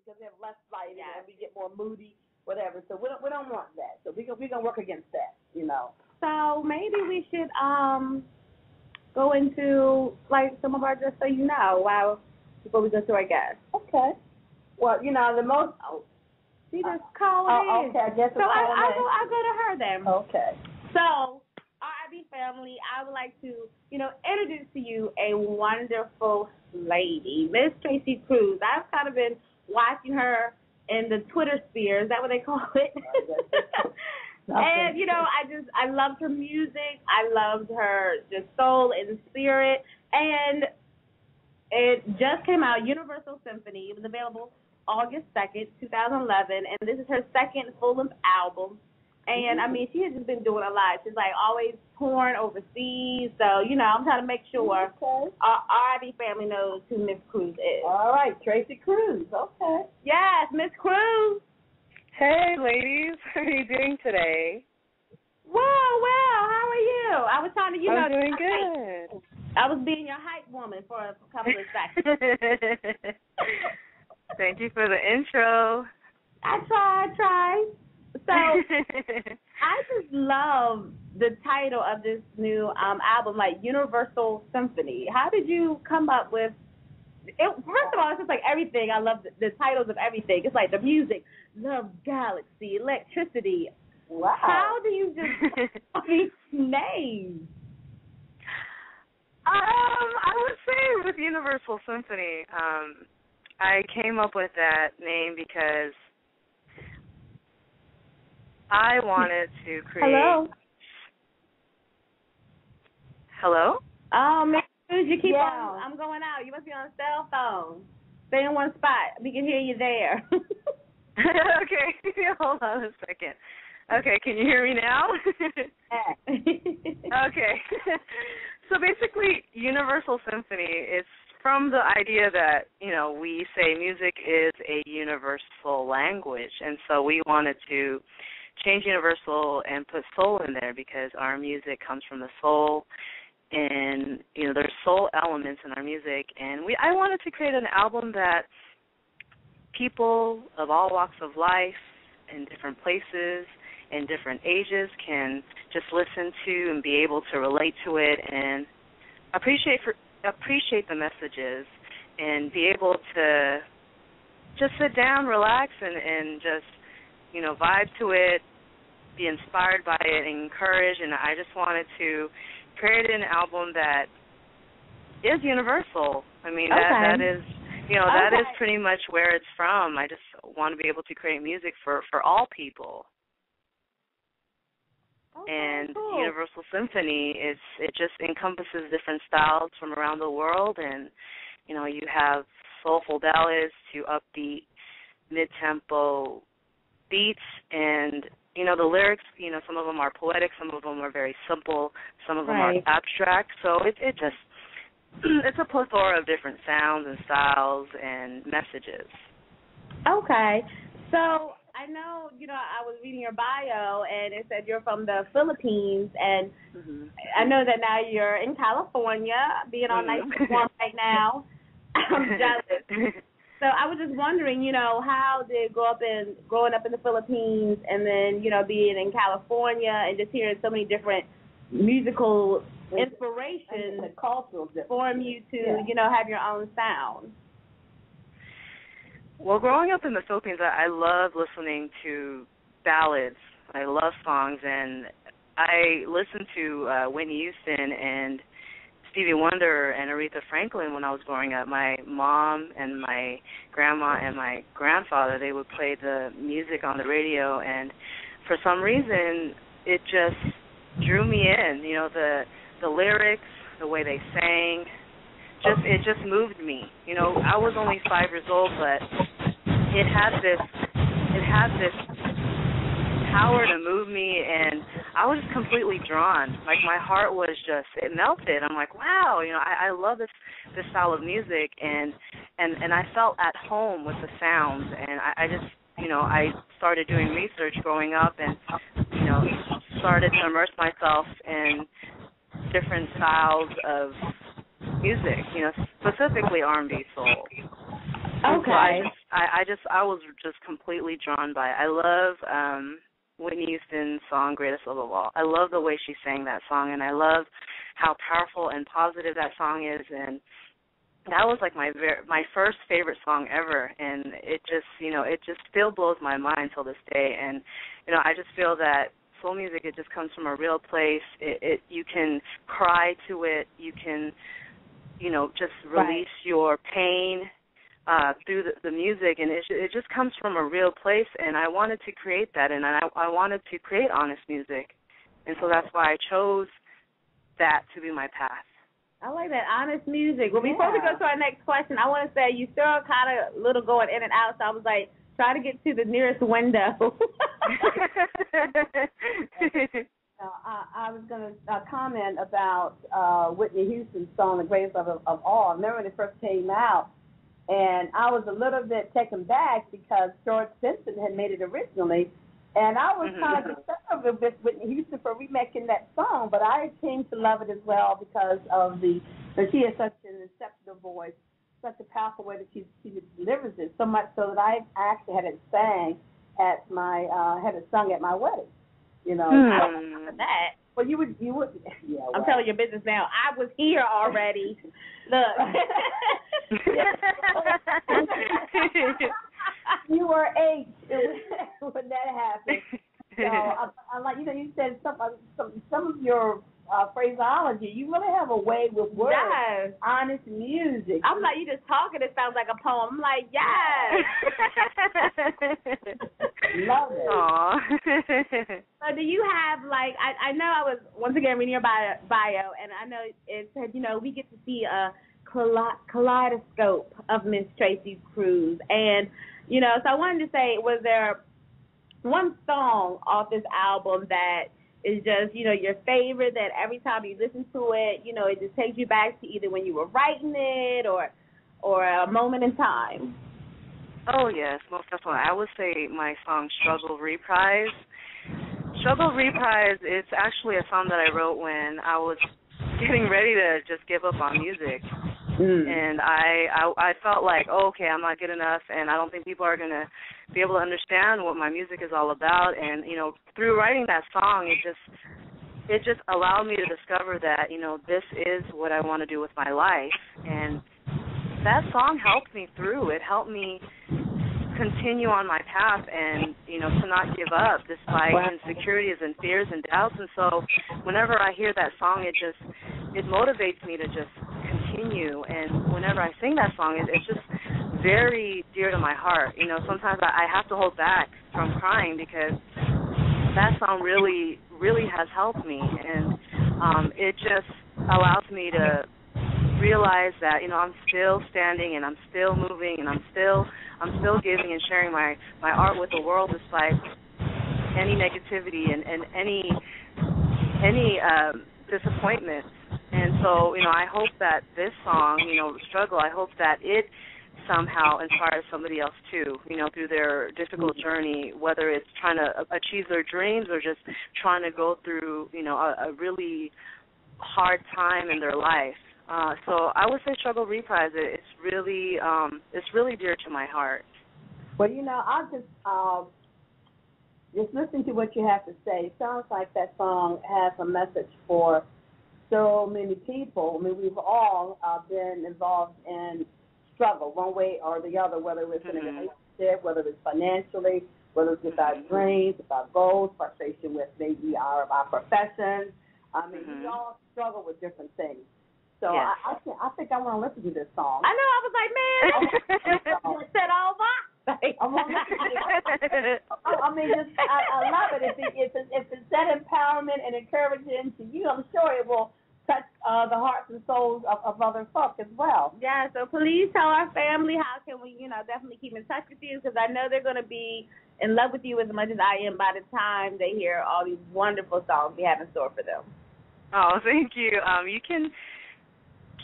because we have less light Yes. and we get more moody, whatever. So we don't want that. So we're gonna work against that, you know. So maybe we should go into like some of our just so you know while before we go to our guests. Okay. Well, you know the most. She just called in. Okay, I guess so I'll go to her then. Okay. So, RIB family, I would like to, introduce to you a wonderful lady, Miss Tracy Cruz. I've kind of been watching her in the Twitter sphere. Is that what they call it? And, I loved her music. I loved her just soul and spirit. And it just came out, Universal Symphony. It was available August 2nd, 2011, and this is her second full-length album. And, I mean, she has just been doing a lot. She's, like, always touring overseas. So, I'm trying to make sure our RIB family knows who Miss Cruz is. All right, Tracy Cruz. Okay. Yes, Miss Cruz. Hey, ladies. How are you doing today? Well, how are you? I was trying to, I'm doing good. I was being your hype woman for a couple of seconds. Thank you for the intro. I tried. So I just love the title of this new album, like Universal Symphony. How did you come up with it? First of all, it's just like everything. I love the titles of everything. It's like the music, love, galaxy, electricity. Wow. How do you just these names? I would say with Universal Symphony, I came up with that name because I wanted to create. Hello? Oh, man, you keep on. I'm going out. You must be on a cell phone. Stay in one spot. We can hear you there. Okay. Hold on a second. Okay, can you hear me now? Okay. So basically, Universal Symphony is from the idea that, we say music is a universal language, and so we wanted to change universal and put soul in there because our music comes from the soul, and, there's soul elements in our music, and I wanted to create an album that people of all walks of life in different places and different ages can just listen to and be able to relate to it and appreciate the messages and be able to just sit down, relax, and just, vibe to it, be inspired by it, and encouraged. And I just wanted to create an album that is universal. I mean, that is, that is pretty much where it's from. I just want to be able to create music for all people. And cool. Universal Symphony it just encompasses different styles from around the world, and you have soulful ballads to upbeat mid-tempo beats, and the lyrics, some of them are poetic, some of them are very simple, some of them are abstract. So it just it's a plethora of different sounds and styles and messages. Okay. So I know, I was reading your bio, and it said you're from the Philippines, and I know that now you're in California, being all nice and warm right now. I'm jealous. So I was just wondering, how did growing up in the Philippines and then, being in California and just hearing so many different musical inspirations and the cultural form you to, have your own sound? Well, growing up in the Philippines, I love listening to ballads. I love songs, and I listened to Whitney Houston and Stevie Wonder and Aretha Franklin when I was growing up. My mom and my grandma and my grandfather, they would play the music on the radio, and for some reason, it just drew me in. The lyrics, the way they sang, it just moved me. I was only 5 years old, but it had this power to move me, and I was just completely drawn. Like, my heart was it melted. I'm like, wow, I love this style of music, and I felt at home with the sounds, and I just, I started doing research growing up, and, started to immerse myself in different styles of music, specifically R&B soul. And so Okay. I was just completely drawn by it. I love Whitney Houston's song "Greatest Love of All." I love the way she sang that song, and I love how powerful and positive that song is. And that was like my first favorite song ever, and it just still blows my mind till this day. And I just feel that soul music, it just comes from a real place. You can cry to it. You can just release your pain through the music, and it just comes from a real place. And I wanted to create that, and I wanted to create honest music, and so that's why I chose that to be my path. I like that, honest music. Well, before we go to our next question, I want to say you still kind of little going in and out, so I was like, try to get to the nearest window. I was going to comment about Whitney Houston's song, "The Greatest Love of All." I remember when it first came out, and I was a little bit taken back because George Benson had made it originally, and I was kind of concerned with Whitney Houston for remaking that song, but I came to love it as well because of that she has such an exceptional voice, such a powerful way that she delivers it, so much so that I actually had it sung at my wedding. I don't remember that. Well, you would, yeah. Well. I'm telling your business now. I was here already. Look. You were 8 when that happened. So I like, you said some of your phraseology. You really have a way with words. Yes. Honest music. I'm like, you just talking. It sounds like a poem. I'm like, yes. Love it. Aww. So do you have, like, I know I was, once again, reading your bio, and I know it said, we get to see a kaleidoscope of Miss Tracy Cruz. And, so I wanted to say, was there one song off this album that is just, your favorite, that every time you listen to it, it just takes you back to either when you were writing it or a moment in time? Oh, yes, most definitely. I would say my song Struggle Reprise. Struggle Reprise is actually a song that I wrote when I was getting ready to just give up on music. And I felt like, okay, I'm not good enough, and I don't think people are going to be able to understand what my music is all about. And, through writing that song, it just allowed me to discover that, this is what I want to do with my life. And that song helped me through. It helped me continue on my path and, to not give up despite insecurities and fears and doubts. And so whenever I hear that song, it motivates me to just continue. And whenever I sing that song, it's just very dear to my heart. Sometimes I have to hold back from crying because that song really, really has helped me. And it just allows me to realize that, I'm still standing and I'm still moving and I'm still giving and sharing my art with the world despite any negativity and any disappointment. And so, I hope that this song, Struggle, I hope that it somehow inspires somebody else too, through their difficult journey, whether it's trying to achieve their dreams or just trying to go through, a really hard time in their life. So I would say Struggle Reprise. It's really dear to my heart. Well, I just listen to what you have to say. It sounds like that song has a message for so many people. I mean, we've all been involved in struggle one way or the other, whether it's in a relationship, whether it's financially, whether it's with our dreams, with our goals, frustration with maybe our professions. I mean, we all struggle with different things. So yes. I think I want to listen to this song. I know. I was like, man, you said all that. I want to listen to it. I mean, I love it. If it's that empowerment and encouragement to you, I'm sure it will touch the hearts and souls of other folk as well. Yeah, so please tell our family how can we, definitely keep in touch with you, because I know they're going to be in love with you as much as I am by the time they hear all these wonderful songs we have in store for them. Oh, thank you. You can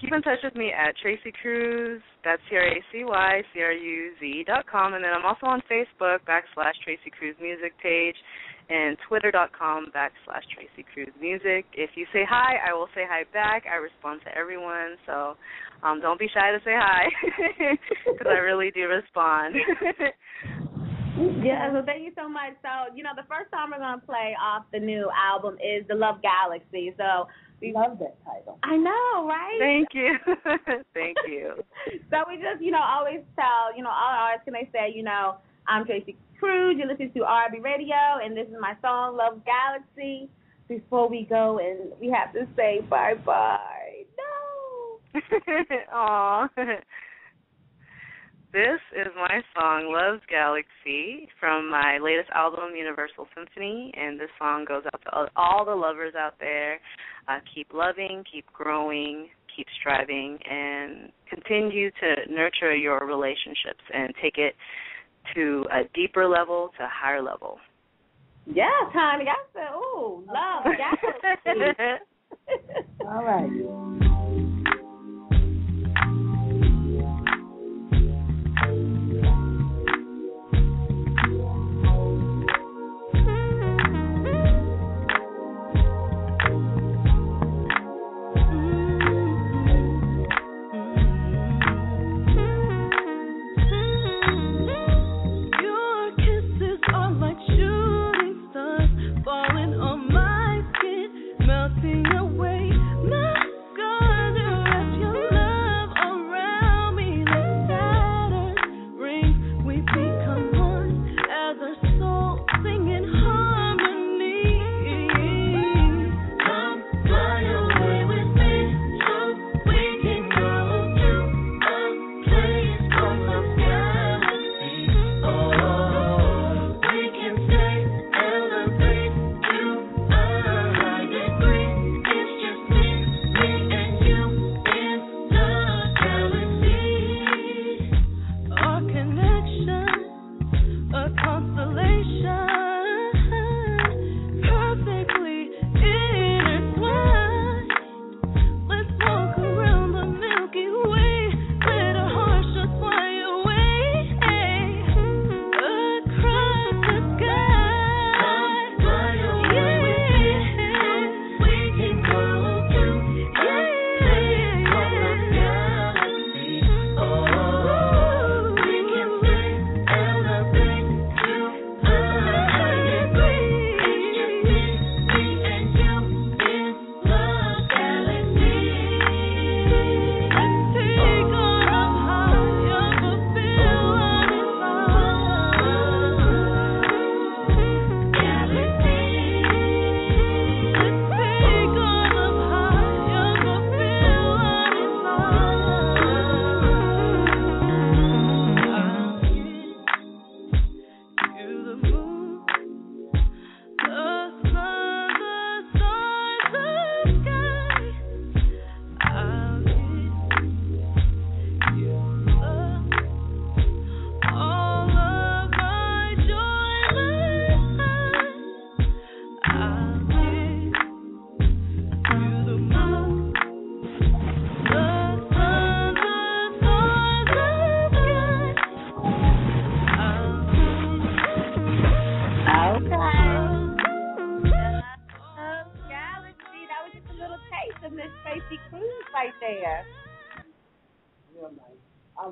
keep in touch with me at Tracy Cruz. That's TracyCruz.com. And then I'm also on Facebook /Tracy Cruz Music page and Twitter.com /Tracy Cruz Music. If you say hi, I will say hi back. I respond to everyone, so don't be shy to say hi because I really do respond. Yeah, so thank you so much. So, the first song we're going to play off the new album is The Love Galaxy. So we love that title. I know, right? Thank you. Thank you. So we just, always tell, all artists, can they say, I'm Tracy Cruz, you're listening to RB Radio, and this is my song, Love Galaxy. Before we go, and we have to say bye-bye. No. Aw. This is my song, Love's Galaxy, from my latest album, Universal Symphony, and this song goes out to all the lovers out there. Keep loving, keep growing, keep striving, and continue to nurture your relationships and take it to a deeper level, to a higher level. Yeah, honey, I said, ooh, Love Galaxy. All right.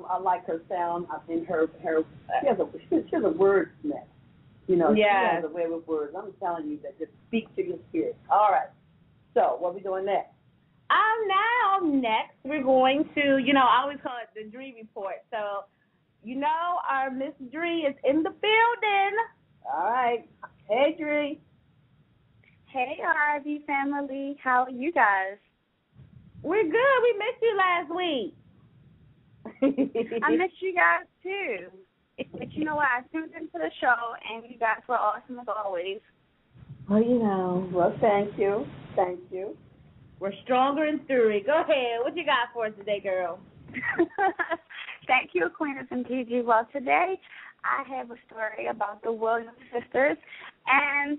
I like her sound. I think her she has a wordsmith. She has a way with words. I'm telling you that just speaks to your spirit. All right. So what are we doing next? Now next we're going to, I always call it the Dree Report. So, our Miss Dree is in the building. All right. Hey, Dree. Hey, RV family. How are you guys? We're good. We missed you last week. I missed you guys, too. But you know what? I tuned into the show, and you guys were awesome as always. Well, thank you. Thank you. We're stronger in theory. Go ahead. What you got for us today, girl? Thank you, Aquinas and Gigi. Well, today I have a story about the Williams sisters, and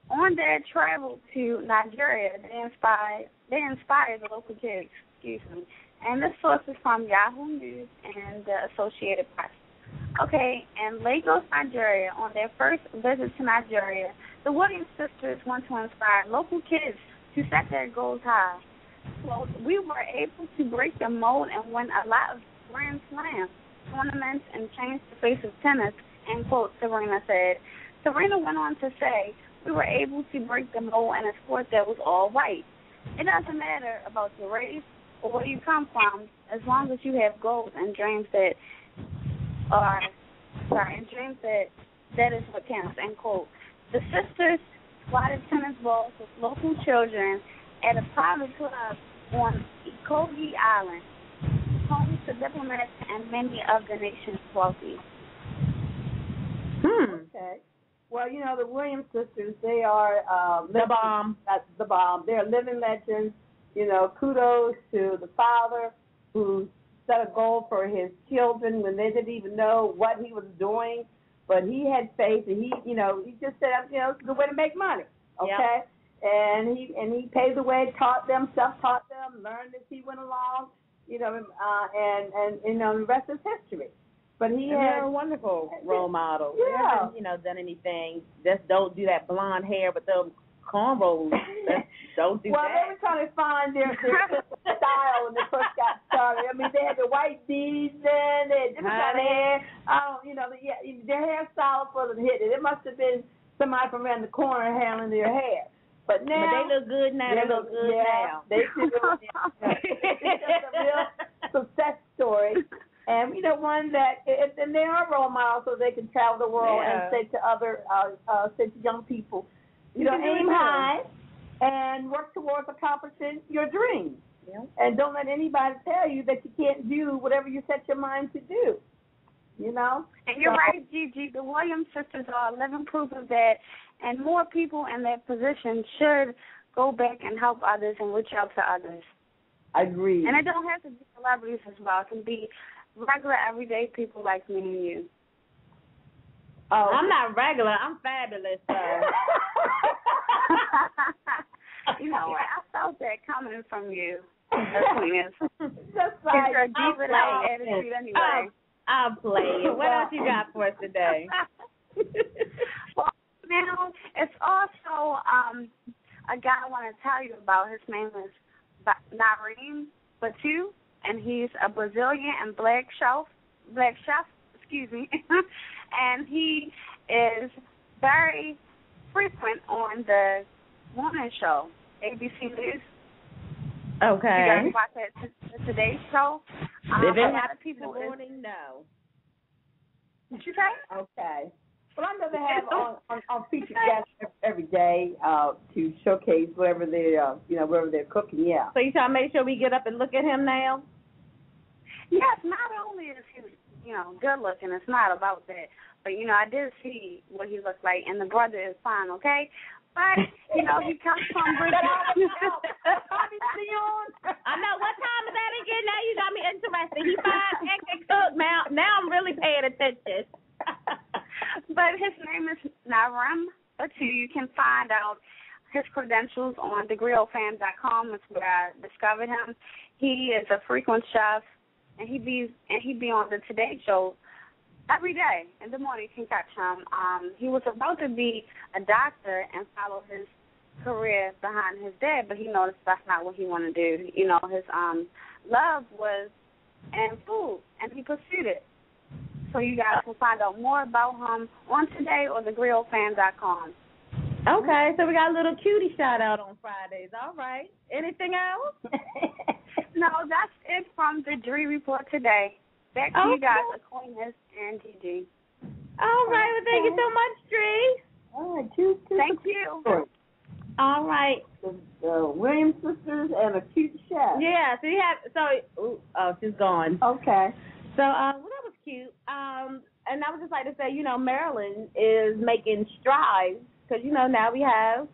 on their travel to Nigeria, they inspired the local kids, And this source is from Yahoo News and the Associated Press. Okay, in Lagos, Nigeria, on their first visit to Nigeria, the Williams sisters want to inspire local kids to set their goals high. Well, we were able to break the mold and win a lot of Grand Slam tournaments and change the face of tennis, end quote, Serena said. Serena went on to say, we were able to break the mold in a sport that was all white. It doesn't matter about your race or where you come from, as long as you have goals and dreams that that is what counts, end quote. The sisters swatted tennis balls with local children at a private club on Ikogi Island, home to diplomats and many of the nation's wealthy. Okay. Well, you know, the Williams sisters, they are the bomb. That's the bomb. They're living legends. You know, kudos to the father who set a goal for his children when they didn't even know what he was doing, but he had faith, and he just said, you know, it's a good way to make money, okay? Yep. And he paved the way, taught them, self-taught them, learned as he went along, you know, and you know, the rest is history. But they're a wonderful role model. Yeah. They haven't, you know, done anything. Just don't do that blonde hair with them cornrows. Don't do that. Well, they were trying to find their style when they first got started. I mean, they had the white beads in, they had different kind of hair. Their hairstyle wasn't hidden. It must have been somebody from around the corner handling their hair. But now they look good now. They look good now. They do. It's just a real success story. And, you know, one that, and they are role models so they can travel the world and say to say to young people, you know, aim high and work towards accomplishing your dreams. Yeah. And don't let anybody tell you that you can't do whatever you set your mind to do, you know. And you're right, Gigi. The Williams sisters are living proof of that, and more people in that position should go back and help others and reach out to others. I agree. And it don't have to be celebrities as well. It can be regular, everyday people like me and you. Oh, I'm not regular. I'm fabulous, though. You know what? I felt that coming from you. Just like it's a deep attitude anyway. I'll play it. What else you got for us today? Well, now, it's also a guy I want to tell you about. His name is Nareem Batu, and he's a Brazilian and black chef, and he is very frequent on the morning show, ABC News. Okay. You guys watch that Today's show? A lot of people in the morning, no. Did you say? Okay. Well, I know they have on featured guests every day to showcase whatever they're cooking. Yeah. So you trying to make sure we get up and look at him now? Yes. Not only is he, good looking, it's not about that, but I did see what he looked like, and the brother is fine. Okay. But he comes from Brazil. I know. What time is that again? Now you got me interested. He fine and can cook. Now I'm really paying attention. But his name is Nareem Batu. You can find out his credentials on thegriofan.com. That's where I discovered him. He is a frequent chef, and he'd be on the Today Show every day in the morning. You can catch him. He was about to be a doctor and follow his career behind his dad, but he noticed that's not what he wanted to do. His love was in food, and he pursued it. So you guys can find out more about him on Today or thegriofan.com. Okay, so we got a little cutie shout out on Fridays. All right. Anything else? No, that's it from the Dree Report today. Back to you guys, Aquinas and Gigi. All right. Well, thank you so much, Dree. All right. Thank you. All right. The Williams sisters and a cute chef. Yeah. So she's gone. Okay. So that was cute. And I would just like to say, Maryland is making strides because now we have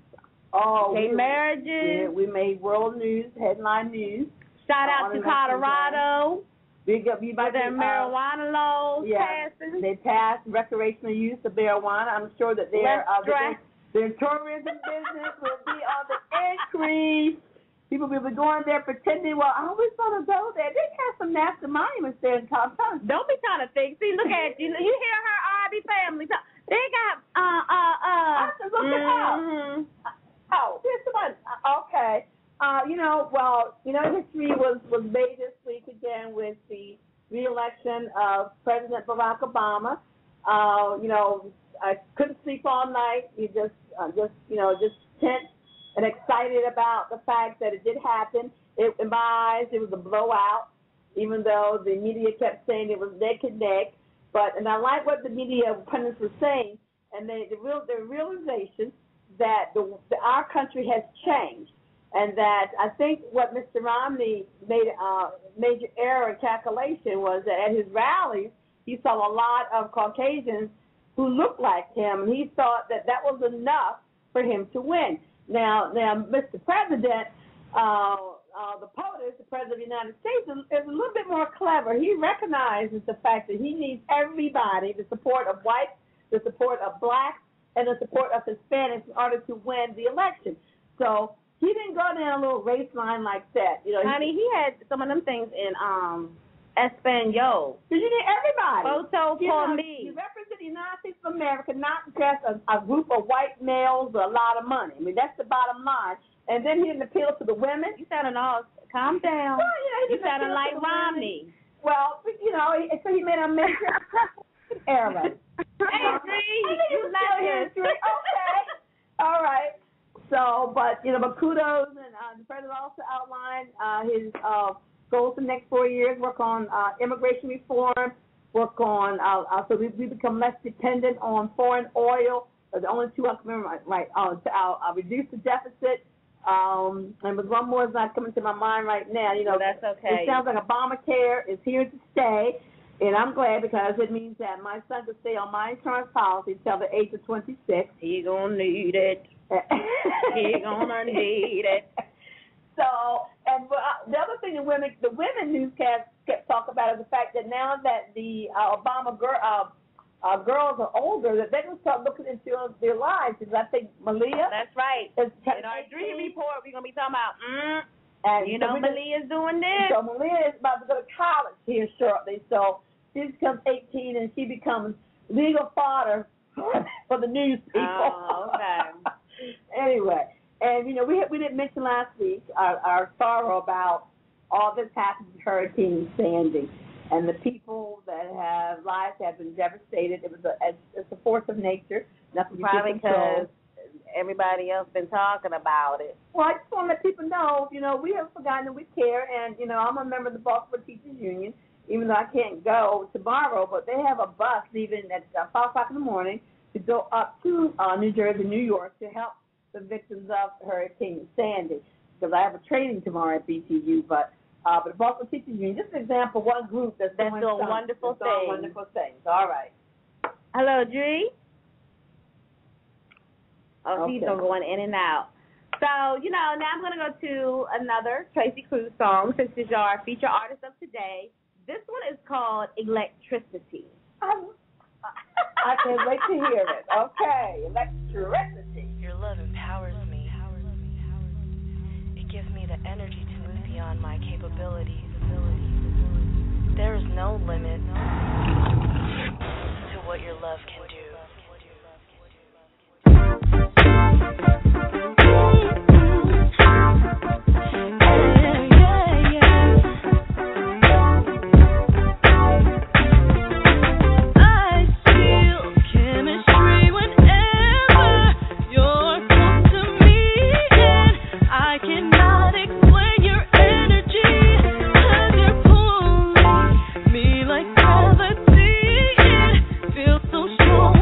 gay marriages. Yeah, we made world news, headline news. Shout out to Colorado. Big up you by their marijuana laws passing. They passed recreational use of marijuana. I'm sure that their tourism business will be on the increase. People will be going there pretending, well, I always want to go there. They have some national monuments there in Compton. Don't be trying to think. See, look at you. You hear her RB family talk. They got Look it up. Oh, here's one. Okay. History was made this week again with the re-election of President Barack Obama. I couldn't sleep all night. You just tense and excited about the fact that it did happen. In my eyes, it was a blowout, even though the media kept saying it was neck and neck. And I like what the media pundits were saying, and the realization that our country has changed, and that I think what Mr. Romney made a major error in calculation was that at his rallies, he saw a lot of Caucasians who looked like him, and he thought that was enough for him to win. Now, Mr. President, the POTUS, the President of the United States, is a little bit more clever. He recognizes the fact that he needs everybody, the support of whites, the support of blacks, and the support of Hispanics in order to win the election. So he didn't go down a little race line like that. Honey, he had some of them things in Espanol. Because you need everybody. Voto por me. You represent the United States of America, not just a group of white males or a lot of money. I mean, that's the bottom line. And then he didn't appeal to the women. You sounding all, calm down. Well, you sounding like Romney. Well, so he made a major error. Hey, you love him. Okay. All right. So, but kudos, and the president also outlined his goals for the next 4 years, work on immigration reform, work on, so we become less dependent on foreign oil. The only two I can remember, right, I'll reduce the deficit. And with one more is not coming to my mind right now. That's okay. It sounds like Obamacare is here to stay, and I'm glad because it means that my son could stay on my insurance policy until the age of 26. He gonna need it. He gonna need it. So, and the other thing the women newscast kept talking about is the fact that now that the Obama girls are older, that they're going to start looking into their lives. Because I think Malia. That's right. In our dream report, we're going to be talking about, Malia's doing this. So Malia is about to go to college here shortly. So she becomes 18 and she becomes legal fodder for the news people. Oh, okay. Anyway. And, we didn't mention last week our sorrow about all this happened to Hurricane Sandy. And the people that have lives have been devastated. It was it's a force of nature. Nothing probably because everybody else been talking about it. Well, I just want to let people know, we haven't forgotten that we care. And, I'm a member of the Baltimore Teachers Union, even though I can't go tomorrow. But they have a bus leaving at 5 o'clock in the morning to go up to New Jersey, New York to help the victims of Hurricane Sandy, because I have a training tomorrow at BTU, but the Baltimore Teachers Union, just an example, one group that's doing wonderful things. Wonderful things. All right. Hello, Dree. Oh, okay. She's going in and out. So, now I'm going to go to another Tracy Cruz song, since she's our feature artist of today. This one is called Electricity. I can't wait to hear it. Okay, electricity. Your love empowers me. It gives me the energy to move beyond my capabilities. There is no limit to what your love can do. So strong.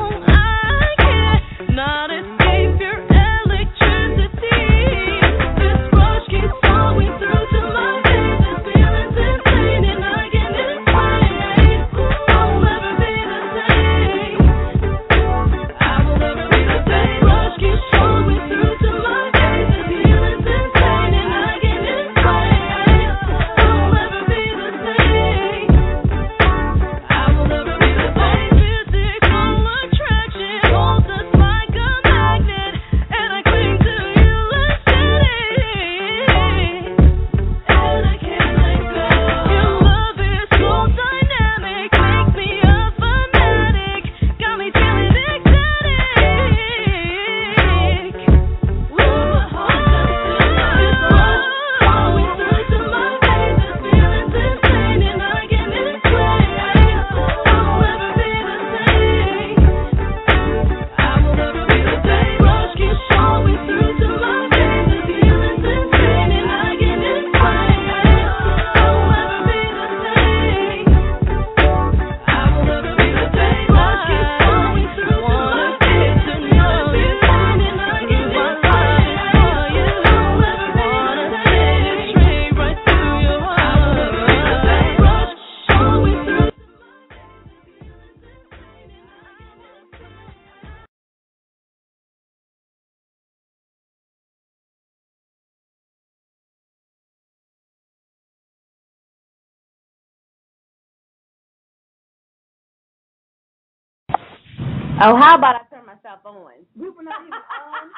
Oh, how about I turn myself on? We were not even on.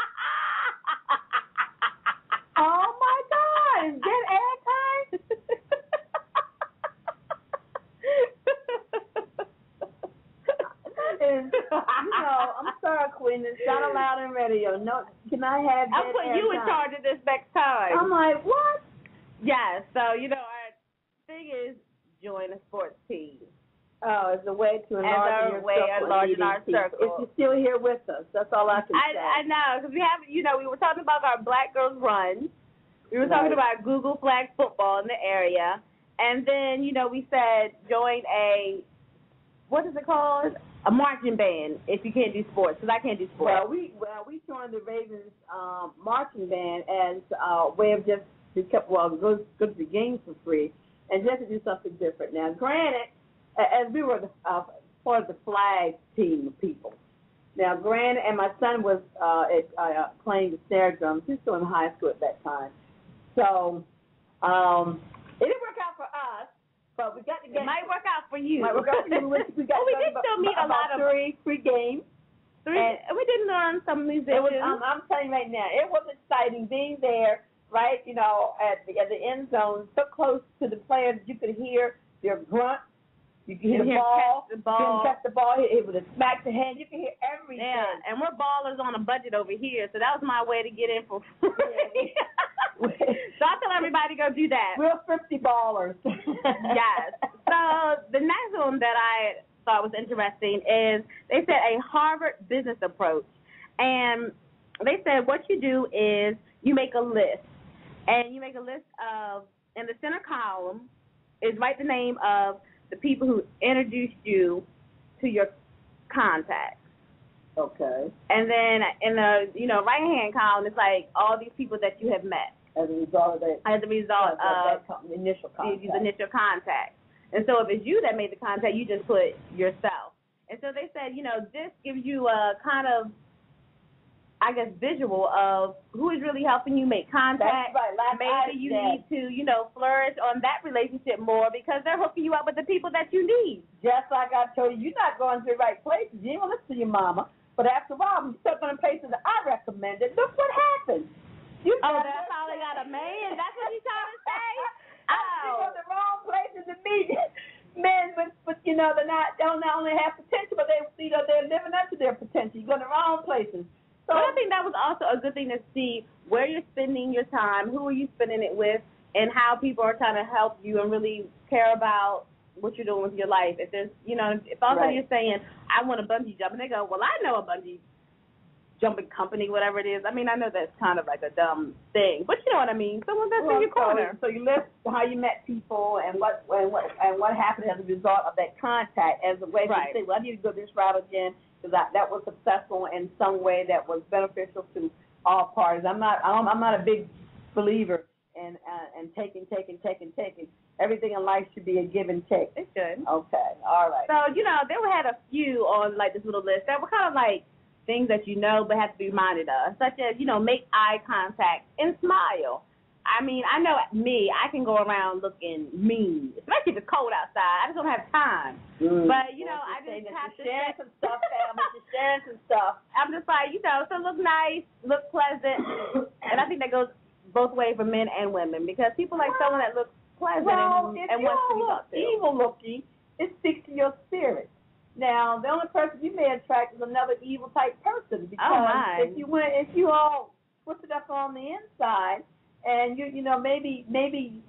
Oh my God! Is that airtime? I'm sorry, Queen. It's not allowed in radio. No, can I have that? I'm putting you in charge of this next time. I'm like, what? Yes. So our thing is join a sports team. Oh, it's a way to enlarge our circle. If you're still here with us, that's all I can say. I know, because we have, we were talking about our Black Girls Run. We were talking about Google Flag football in the area. And then, we said join what is it called? A marching band if you can't do sports, because I can't do sports. We joined the Ravens marching band as a way of just go to the games for free and just to do something different. Now, granted, as we were part of the flag team of people. Now, granted, and my son was playing the snare drums. He was still in high school at that time. So it didn't work out for us, but we got to get. It might work out for you. Might work out for you. We did still meet a lot of free games. And we did learn some musicians. I'm telling you right now, it was exciting being there, right? At the end zone, so close to the players, you could hear their grunt. You can hear the ball. You can catch the ball. It would smack the hand. You can hear everything. Yeah, and we're ballers on a budget over here, so that was my way to get in for free. So I tell everybody to go do that. We're 50 ballers. Yes. So the next one that I thought was interesting is they said a Harvard business approach. And they said what you do is you make a list. And you make a list of, in the center column, is write the name of the people who introduced you to your contacts. Okay. And then in the right-hand column, it's like all these people that you have met. As a result of that. As a result of the initial contact. These initial contacts. And so if it's you that made the contact, you just put yourself. And so they said, this gives you a kind of, I guess, visual of who is really helping you make contact. That's right. Maybe you need to, flourish on that relationship more because they're hooking you up with the people that you need. Just like I told you, you're not going to the right places. You ain't going to listen to your mama. But after a while, when you start going to places that I recommended, look what happens. That's how they got a man? That's what you're trying to say? You go to the wrong places to meet men, but they don't only have potential, but they're living up to their potential. You go to the wrong places. So I think that was also a good thing to see where you're spending your time, who are you spending it with, and how people are trying to help you and really care about what you're doing with your life. If there's, if also you're saying, I want a bungee jump, and they go, well, I know a bungee jumping company, whatever it is. I mean, I know that's kind of like a dumb thing, but you know what I mean. Someone that's in your corner. So you list how you met people and what happened as a result of that contact as a way to say, well, I need to go this route again because that was successful in some way that was beneficial to all parties. I'm not a big believer in taking. Everything in life should be a give and take. It should. Okay. All right. So they had a few on like this little list that were kind of like things that but have to be reminded of, such as, make eye contact and smile. I mean, I know me, I can go around looking mean, especially if it's cold outside. I just don't have time. But, I just have to share some stuff, family. Just sharing some stuff. I'm just like, so look nice, look pleasant. And I think that goes both ways for men and women because people like someone that looks pleasant and wants to be talked to. Evil looking, it speaks to your spirit. Now, the only person you may attract is another evil type person because if you all put it up on the inside and you maybe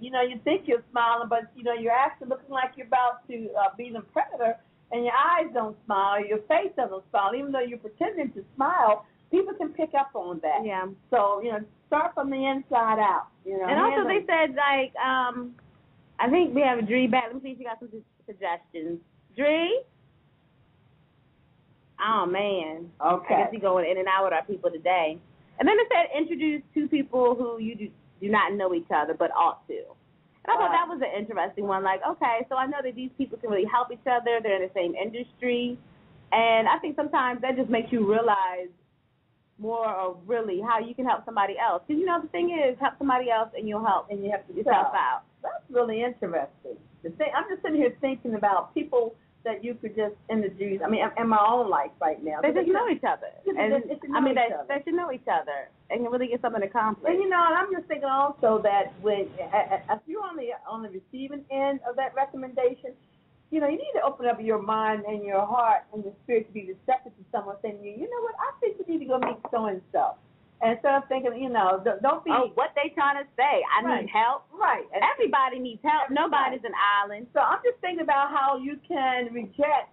you think you're smiling, but you're actually looking like you're about to be the predator, and your eyes don't smile, your face doesn't smile, even though you're pretending to smile. People can pick up on that. Yeah. So start from the inside out. And also they said like I think we have a Dree back. Let me see if you got some suggestions. Dree. Oh, man. Okay. I guess we're going in and out with our people today. And then it said introduce two people who you do not know each other but ought to. And I thought that was an interesting one. Like, okay, so I know that these people can really help each other. They're in the same industry. And I think sometimes that just makes you realize more of really how you can help somebody else. Because, the thing is, help somebody else and you'll help yourself out. That's really interesting. I'm just sitting here thinking about people that you could just introduce? I mean, in my own life right now. They just know each other. And they should know each other and really get something accomplished. And and I'm just thinking also that when if you're on the receiving end of that recommendation, you need to open up your mind and your heart and your spirit to be receptive to someone saying, you know what, I think you need to go meet so and so. And instead of thinking, don't be. Oh, what they trying to say? I need help. Right. Everybody needs help. Nobody's an island. So I'm just thinking about how you can reject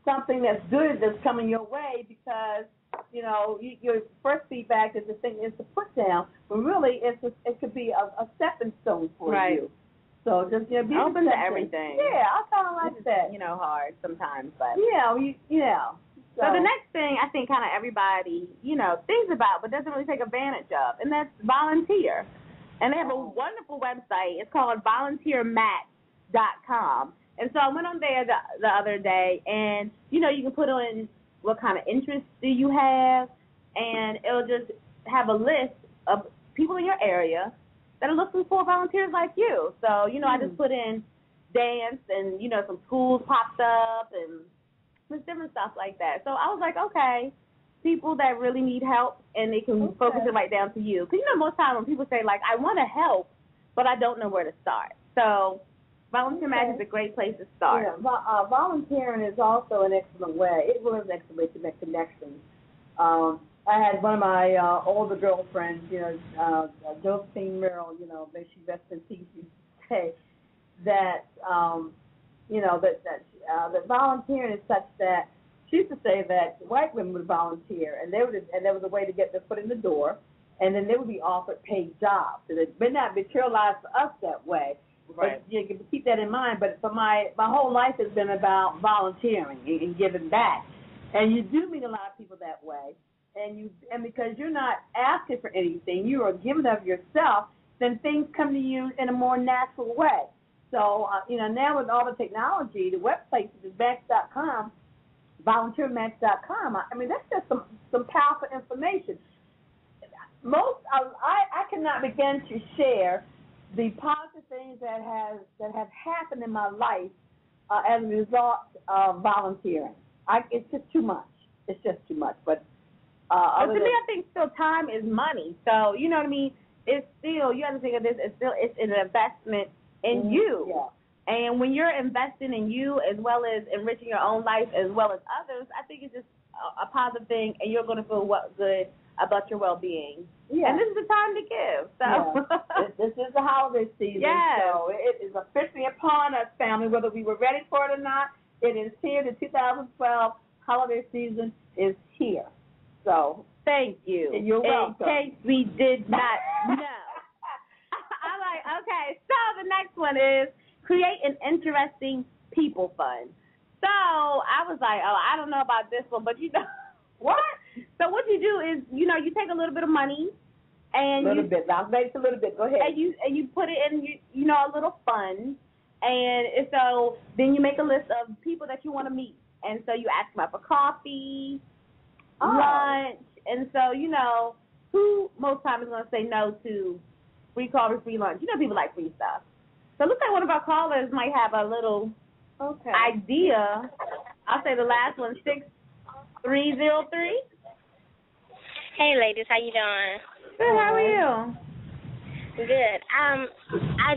something that's good that's coming your way because, your first feedback is to put down, but really it could be a stepping stone for you. So just be open to everything. Yeah, I kind of like that. Hard sometimes, but So the next thing I think kind of everybody, thinks about but doesn't really take advantage of, and that's volunteer. And they have a wonderful website. It's called volunteermatch.com. And so I went on there the other day, and, you can put on what kind of interests do you have, and it'll just have a list of people in your area that are looking for volunteers like you. So, I just put in dance and, some schools popped up and just different stuff like that. So I was like, okay, people that really need help and they can focus it right down to you. Because, most times when people say, like, I want to help, but I don't know where to start. So Volunteer Match is a great place to start. Yeah, volunteering is also an excellent way. It really is an excellent way to make connections. I had one of my older girlfriends, Josephine Merrill, may she rest in peace, used to say that, that volunteering is such that she used to say that white women would volunteer, and there was a way to get their foot in the door, and then they would be offered paid jobs. So it may not materialize for us that way. Right. But you can keep that in mind. But for my whole life has been about volunteering and giving back, and you do meet a lot of people that way. And because you're not asking for anything, you are giving of yourself, then things come to you in a more natural way. So now with all the technology, the website is match.com, volunteermatch.com. I mean, that's just some powerful information. I cannot begin to share the positive things that have happened in my life as a result of volunteering. It's just too much. It's just too much. But to me, I think still time is money. So you know what I mean. It's still, you have to think of this. It's an investment in you. Yeah. And when you're investing in you as well as enriching your own life as well as others, I think it's just a positive thing, and you're going to feel good about your well-being. Yeah. And this is the time to give. So this is the holiday season. Yes. So it is officially upon us, family, whether we were ready for it or not. It is here. The 2012 holiday season is here. So thank you. And you're welcome. In case we did not know. I'm like, okay, so the next one is create an interesting people fund. So I was like, I don't know about this one, but what? So what you do is, you take a little bit of money and a little bit. Go ahead. And you put it in a little fund, and so then you make a list of people that you want to meet, and so you ask them out for coffee, lunch, and so who most times is going to say no to free coffee, free lunch? People like free stuff. So it looks like one of our callers might have a little idea. I'll say the last one, 6303. Hey, ladies, how you doing? Good, how are you? Good. I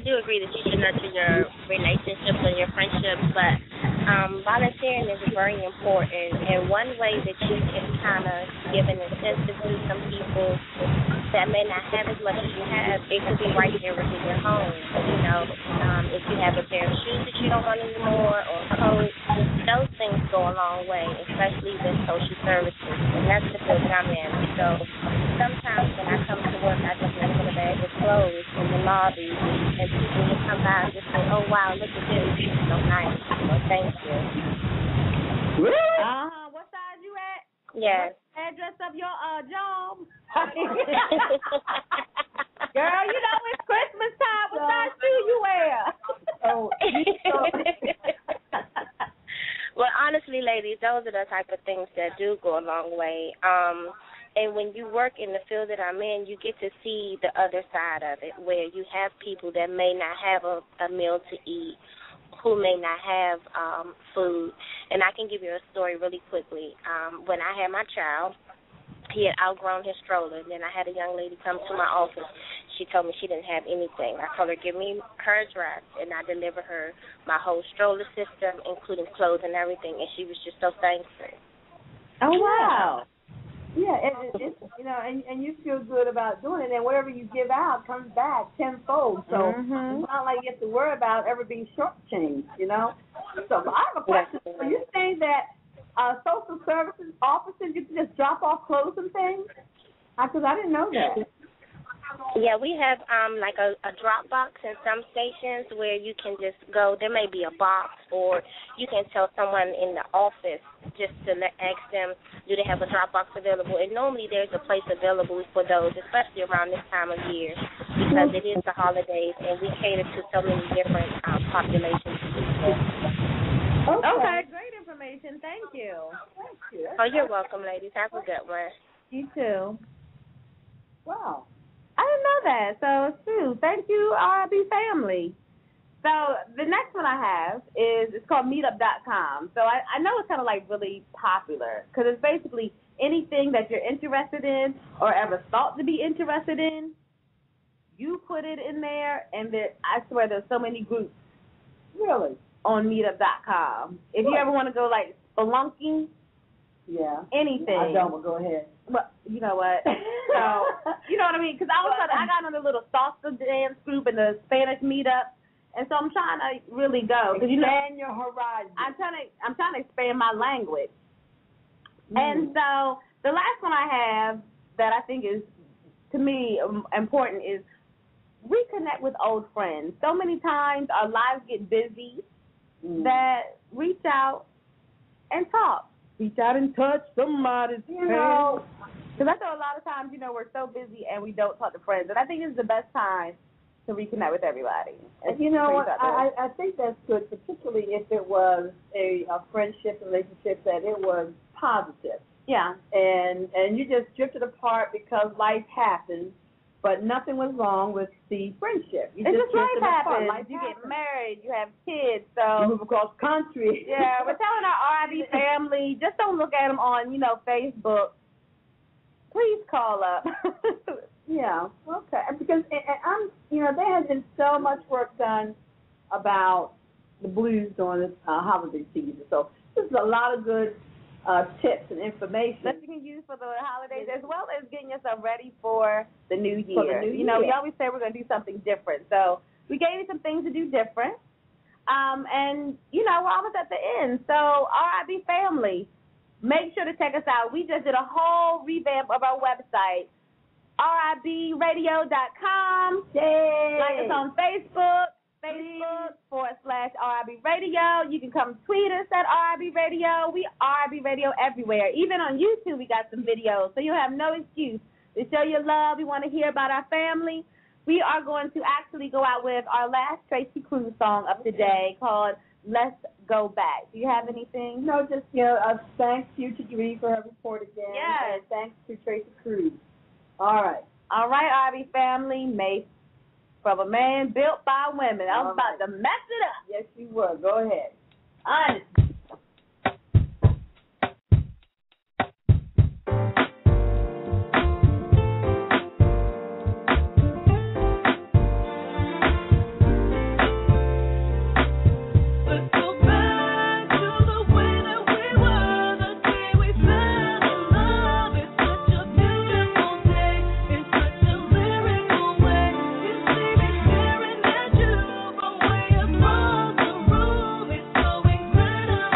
do agree that you should nurture your relationships and your friendships, but volunteering is very important. And one way that you can kind of give an incentive to some people that may not have as much as you have, it could be right there within your home. If you have a pair of shoes that you don't want anymore or a coat, those things go a long way, especially with social services. And that's the field that I'm in. So sometimes when I come to work, I just look at a bag of clothes in the lobby, and people will come by and just say, oh, wow, look at this. It's so nice. So thank you. What size you at? Yes. Address of your job. Girl, it's Christmas time. What size shoe you wear? Well, honestly, ladies, those are the type of things that do go a long way. And when you work in the field that I'm in, you get to see the other side of it, where you have people that may not have a meal to eat, who may not have food. And I can give you a story really quickly. When I had my child, he had outgrown his stroller. Then I had a young lady come to my office. She told me she didn't have anything. I told her, give me her address, and I delivered her my whole stroller system, including clothes and everything, and she was just so thankful. Oh, wow. Yeah, it's and you feel good about doing it, and whatever you give out comes back tenfold. So it's not like you have to worry about ever being shortchanged, So I have a question. So you saying that social services offices, you can just drop off clothes and things? Because I didn't know that. Yeah, we have like a drop box in some stations where you can just go. There may be a box, or you can tell someone in the office just to ask them, do they have a drop box available? And normally there's a place available for those, especially around this time of year, because it is the holidays and we cater to so many different populations. Okay, great information. Thank you. Thank you. Oh, you're welcome, ladies. Have a good one. You too. Wow. I didn't know that. So, Sue, thank you, RIB family. So the next one I have it's called Meetup.com. So I know it's kind of like really popular because it's basically anything that you're interested in or ever thought to be interested in, you put it in there, and I swear there's so many groups. Really? On Meetup.com. If you ever want to go like spelunking, anything. I don't, but go ahead. Well, you know what? So, you know what I mean? Because all of a sudden I got on a little salsa dance group in the Spanish meetup, and so I'm trying to really go. Expand your horizon. I'm trying to expand my language. And so the last one I have that I think is, to me, important is reconnect with old friends. So many times our lives get busy that reach out and talk. Reach out and touch somebody's hand. Because I know a lot of times, we're so busy and we don't talk to friends. And I think this is the best time to reconnect with everybody. And you know what? I think that's good, particularly if it was a friendship, relationship that it was positive. Yeah. And you just drifted apart because life happens, but nothing was wrong with the friendship. It's just life happens. You get married, you have kids, so you move across country. Yeah, we're telling our RIB family, just don't look at them on, Facebook. Please call up. Yeah, okay. Because there has been so much work done about the blues during this holiday season. So this is a lot of good tips and information that you can use for the holidays, as well as getting yourself ready for the new year. For the new year. We always say we're going to do something different. So we gave you some things to do different. And, we're almost at the end. So RIB family, make sure to check us out. We just did a whole revamp of our website, RIBradio.com. Yay. Like us on Facebook.com/RIB Radio. You can come tweet us at RIB Radio. We RIB Radio everywhere. Even on YouTube, we got some videos, so you'll have no excuse to show your love. We want to hear about our family. We are going to actually go out with our last Tracy Cruz song of the day called Let's Go Back. Do you have anything? No, just, thanks you to Dre for her report again. Yes. And thanks to Tracy Cruz. All right, RIB family, made from a man built by women. I was about to mess it up. Yes, you were. Go ahead. Honest. From way across the room, it's so incredible.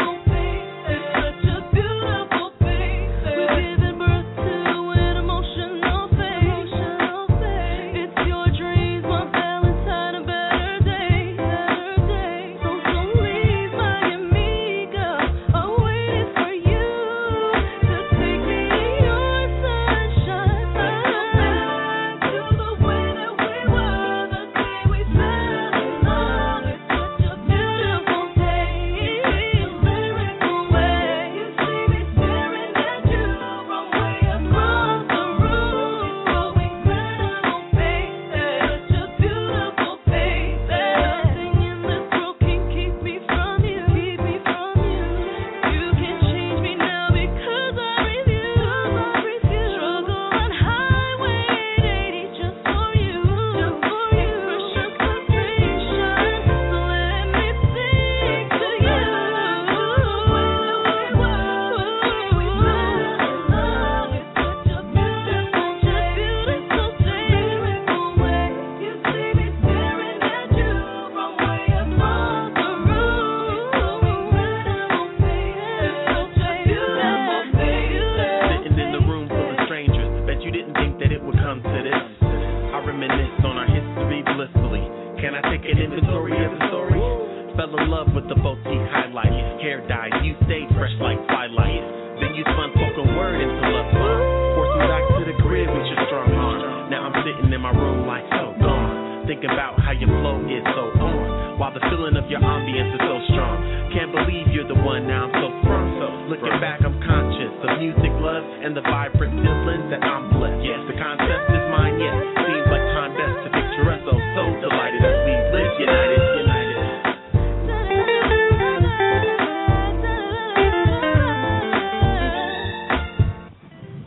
word into love song. Force me back to the crib with your strong arm. Now I'm sitting in my room like so gone, thinking about how your flow is so on, while the feeling of your ambience is so strong. Can't believe you're the one, now I'm so sprung. So looking back, I'm conscious of music, love, and the vibrant feeling that I'm blessed. Yes, the concept is mine, yes. Seems like time best to picture us, so delighted as we live united, united.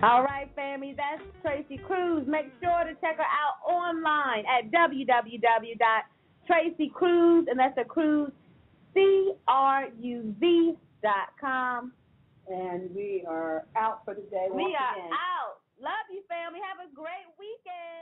All right, family, that's Tracy Cruz. Make sure to check her out online at www.tracycruz, and that's a cruise, CRUZ.com. And we are out for today. We are out. Love you, family. Have a great weekend.